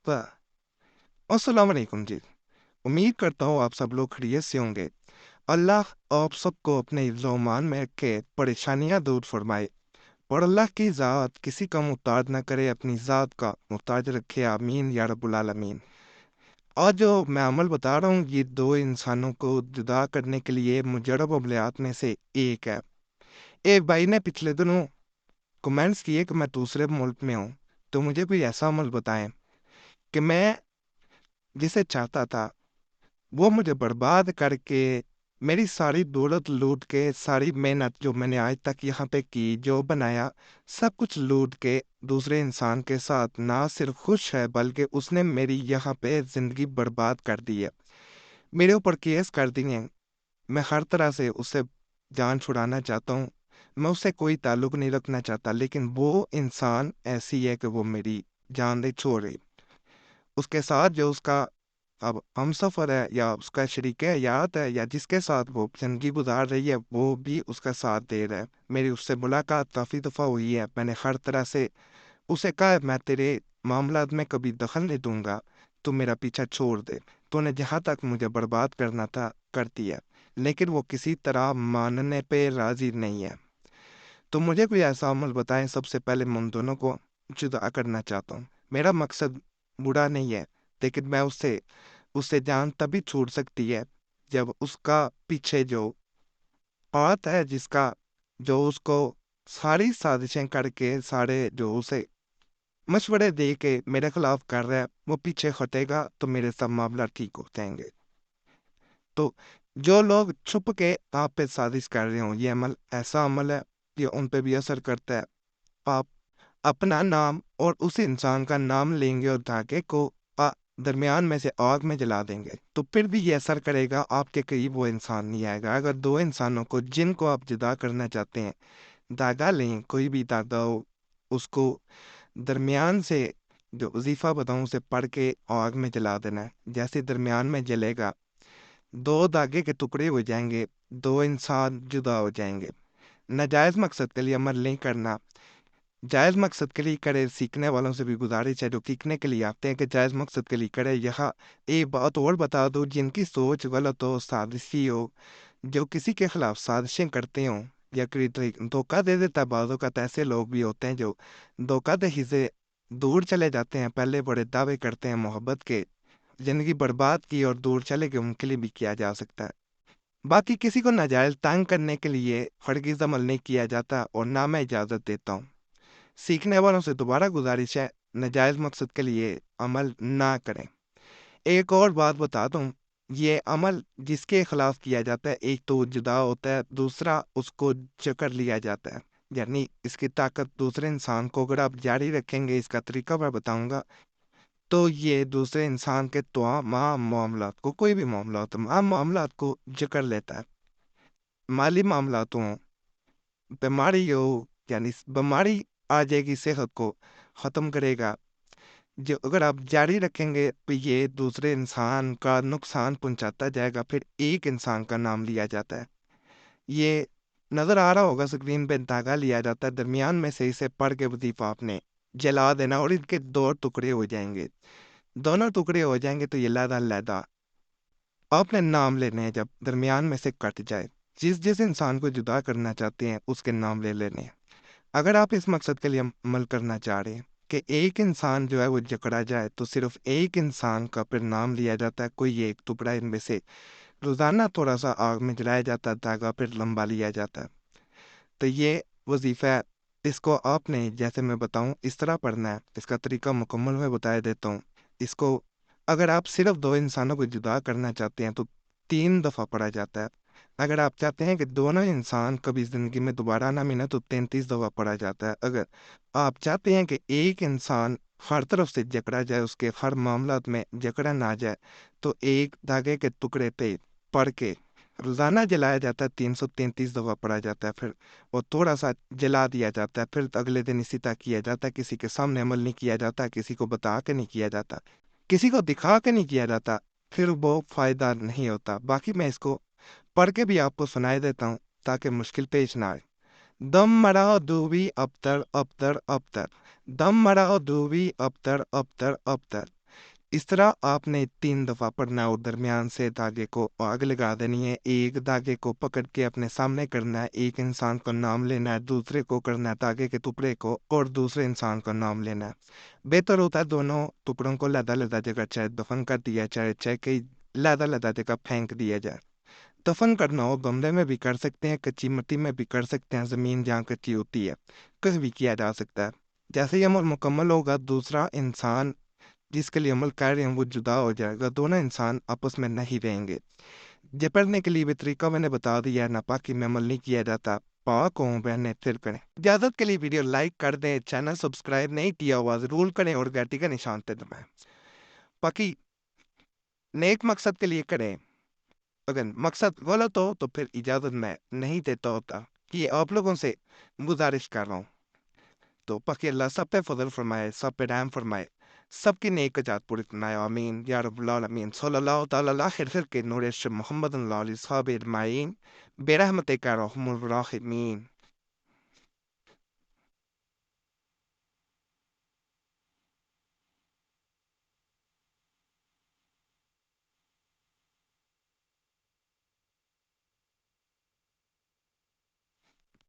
वाह! अस्सलाम वालेकुम जी। उम्मीद करता हूँ आप सब लोग खैरियत से होंगे। अल्लाह आप सबको अपने हिफ्ज़-ओ-अमान में रखे, परेशानियाँ दूर फरमाए और अल्लाह की ज़ात किसी का मुहताज ना करे, अपनी ज़ात का मुहताज रखे, आमीन या रब्बुल आलमीन। आज जो मैं अमल बता रहा हूँ, ये 2 इंसानों को जुदा करने के लिए मुजर्रब अमलियात में से एक है। एक भाई ने पिछले दिनों कमेंट्स किए कि मैं दूसरे मुल्क में हूँ, तो मुझे कोई ऐसा अमल बताएँ कि मैं जिसे चाहता था वो मुझे बर्बाद करके, मेरी सारी दौलत लूट के, सारी मेहनत जो मैंने आज तक यहाँ पे की, जो बनाया, सब कुछ लूट के दूसरे इंसान के साथ ना सिर्फ खुश है, बल्कि उसने मेरी यहाँ पे ज़िंदगी बर्बाद कर दी है। मेरे ऊपर केस कर दिए हैं। मैं हर तरह से उससे जान छुड़ाना चाहता हूँ। मैं उससे कोई ताल्लुक नहीं रखना चाहता, लेकिन वो इंसान ऐसी है कि वो मेरी जान दे छोड़े। उसके साथ जो उसका अब हमसफ़र है या उसका शरीक हयात है या जिसके साथ वो ज़िंदगी गुज़ार रही है, वो भी उसका साथ दे रहा है। मेरी उससे मुलाकात काफ़ी दफ़ा हुई है। मैंने हर तरह से उसे कहा है, मैं तेरे मामलात में कभी दखल नहीं दूँगा, तू मेरा पीछा छोड़ दे। तूने जहाँ तक मुझे बर्बाद करना था, कर दिया। लेकिन वो किसी तरह मानने पे राज़ी नहीं है। तो मुझे कोई ऐसा अमल बताएँ, सबसे पहले मैं उन दोनों को जुदा करना चाहता हूँ। मेरा मकसद बुरा नहीं है, लेकिन मैं उससे उससे जान तभी छूट सकती है जब उसका पीछे जो औरत है, जिसका जो उसको सारी साजिशें करके, सारे जो उसे मशवरे दे के मेरे खिलाफ कर रहा है, वो पीछे हटेगा तो मेरे सब मामला ठीक हो जाएंगे। तो जो लोग छुप के आप पे साजिश कर रहे हो, ये अमल ऐसा अमल है, ये उन पे भी असर करता है। आप अपना नाम और उस इंसान का नाम लेंगे और धागे को दरमियान में से आग में जला देंगे, तो फिर भी ये असर करेगा, आपके करीब वो इंसान नहीं आएगा। अगर दो इंसानों को जिनको आप जुदा करना चाहते हैं, धागा लें, कोई भी धागा हो, उसको दरमियान से जो वजीफ़ा बताऊँ उसे पढ़ के आग में जला देना है। जैसे दरमियान में जलेगा, दो धागे के टुकड़े हो जाएंगे, दो इंसान जुदा हो जाएंगे। नाजायज़ मकसद के लिए अमल नहीं करना, जायज़ मकसद के लिए करे। सीखने वालों से भी गुजारिश है जो सीखने के लिए आते हैं कि जायज़ मकसद के लिए करे। यहाँ एक बात और बता दूँ, जिनकी सोच गलत हो, साजिशी हो, जो किसी के खिलाफ साजिशें करते हों या कोई धोखा दे देता है, बाज़ों का तो ऐसे लोग भी होते हैं जो धोखाधड़ी से दूर चले जाते हैं, पहले बड़े दावे करते हैं मोहब्बत के, ज़िंदगी बर्बाद की और दूर चले गए, उनके लिए भी किया जा सकता है। बाकी किसी को नाजायज़ तंग करने के लिए हरगिज़ अमल नहीं किया जाता और ना मैं इजाज़त देता हूँ। सीखने वालों से दोबारा गुजारिश है, नाजायज़ मकसद के लिए अमल ना करें। एक और बात बता दूं, ये अमल जिसके खिलाफ किया जाता है, एक तो जुदा होता है, दूसरा उसको जकड़ लिया जाता है। यानी इसकी ताकत दूसरे इंसान को अगर आप जारी रखेंगे, इसका तरीका मैं बताऊंगा, तो ये दूसरे इंसान के तमाम मामलात को, कोई भी मामला हो, तमाम मामलात को जकड़ लेता है। माली मामलात हों, बीमारी हो, यानी बीमारी आ जाएगी, सेहत को ख़त्म करेगा। जो अगर आप जारी रखेंगे तो ये दूसरे इंसान का नुकसान पहुंचाता जाएगा, फिर एक इंसान का नाम लिया जाता है। ये नज़र आ रहा होगा, स्क्रीन पे धागा लिया जाता है, दरमियान में से इसे पढ़ के वजीफा आपने जला देना और इनके दो टुकड़े हो जाएंगे। दोनों टुकड़े हो जाएंगे तो ये लहदा आपने नाम लेने हैं, जब दरमियान में से कट जाए, जिस जिस इंसान को जुदा करना चाहते हैं उसके नाम ले लेने हैं। अगर आप इस मकसद के लिए अमल करना चाह रहे हैं कि एक इंसान जो है वो जकड़ा जाए, तो सिर्फ एक इंसान का फिर नाम लिया जाता है, कोई एक टुकड़ा इनमें से रोज़ाना थोड़ा सा आग में जलाया जाता है, धागा फिर लंबा लिया जाता है। तो ये वजीफ़ा है। इसको आपने, जैसे मैं बताऊं, इस तरह पढ़ना है। इसका तरीका मुकम्मल मैं बता देता हूँ। इसको अगर आप सिर्फ दो इंसानों को जुदा करना चाहते हैं तो 3 दफ़ा पढ़ा जाता है। अगर आप चाहते हैं कि दोनों इंसान कभी ज़िंदगी में दोबारा ना मिले तो 33 दफ़ा पढ़ा जाता है। अगर आप चाहते हैं कि एक इंसान हर तरफ से जकड़ा जाए, उसके हर मामलात में जकड़ा ना जाए, तो एक धागे के टुकड़े पे पढ़ के रोज़ाना जलाया जाता है, 333 दफ़ा पढ़ा जाता है। फिर वो थोड़ा सा जला दिया जाता है, फिर अगले दिन इसी तरह किया जाता है। किसी के सामने अमल नहीं किया जाता, किसी को बता के नहीं किया जाता, किसी को दिखा के नहीं किया जाता, फिर वो फ़ायदा नहीं होता। बाकी मैं इसको पढ़ के भी आपको सुनाई देता हूँ ताकि मुश्किल पेश ना आए। दम मराओ दूवी अबतर अबतर अबतर, दम मराओ दूवी अबतर अबतर अबतर, اس طرح آپ نے 3 دفعہ پڑھنا اور درمیان سے دھاگے کو آگ لگا دینی ہے، ایک دھاگے کو پکڑ کے اپنے سامنے کرنا ہے، ایک انسان کا نام لینا ہے، دوسرے کو کرنا ہے دھاگے کے ٹکڑے کو اور دوسرے انسان کا نام لینا ہے۔ بہتر ہوتا ہے دونوں ٹکڑوں کو علیحدہ علیحدہ جگہ چاہے دفن کر دیا چاہے کہیں علیحدہ علیحدہ جگہ پھینک دیا جائے۔ دفن کرنا ہو گملے میں بھی کر سکتے ہیں، کچی مٹی میں بھی کر سکتے ہیں، زمین جہاں کچی ہوتی ہے کچھ بھی کیا جا سکتا ہے۔ جیسے ہی عمل مکمل ہوگا دوسرا انسان جس کے لیے عمل کر رہے ہیں وہ جدا ہو جائے گا، دونوں انسان آپس میں نہیں رہیں گے۔ یہ پڑھنے کے لیے بھی طریقہ میں نے بتا دیا ہے، ناپاکی میں عمل نہیں کیا جاتا، پاک ہوں بہنیں پھر کریں۔ اجازت کے لیے ویڈیو لائک کر دیں، چینل سبسکرائب نہیں کیا ہوا ضرور کریں اور گھنٹی کا نشان پہ دبائیں۔ باقی نیک مقصد کے لیے کریں، اگر مقصد غلط ہو تو پھر اجازت میں نہیں دیتا ہوتا، یہ آپ لوگوں سے گزارش کر رہا ہوں۔ تو باقی اللہ سب پہ فضل فرمائے، سب پہ رحم فرمائے، سب کی نیک جات پوری فرمائے، آمین یا رب العالمین۔ صلی اللہ تعالی علیہ خیر کے نور محمد اللہ علیہ صحابہ اجمعین برحمتک یا ارحم الراحمین۔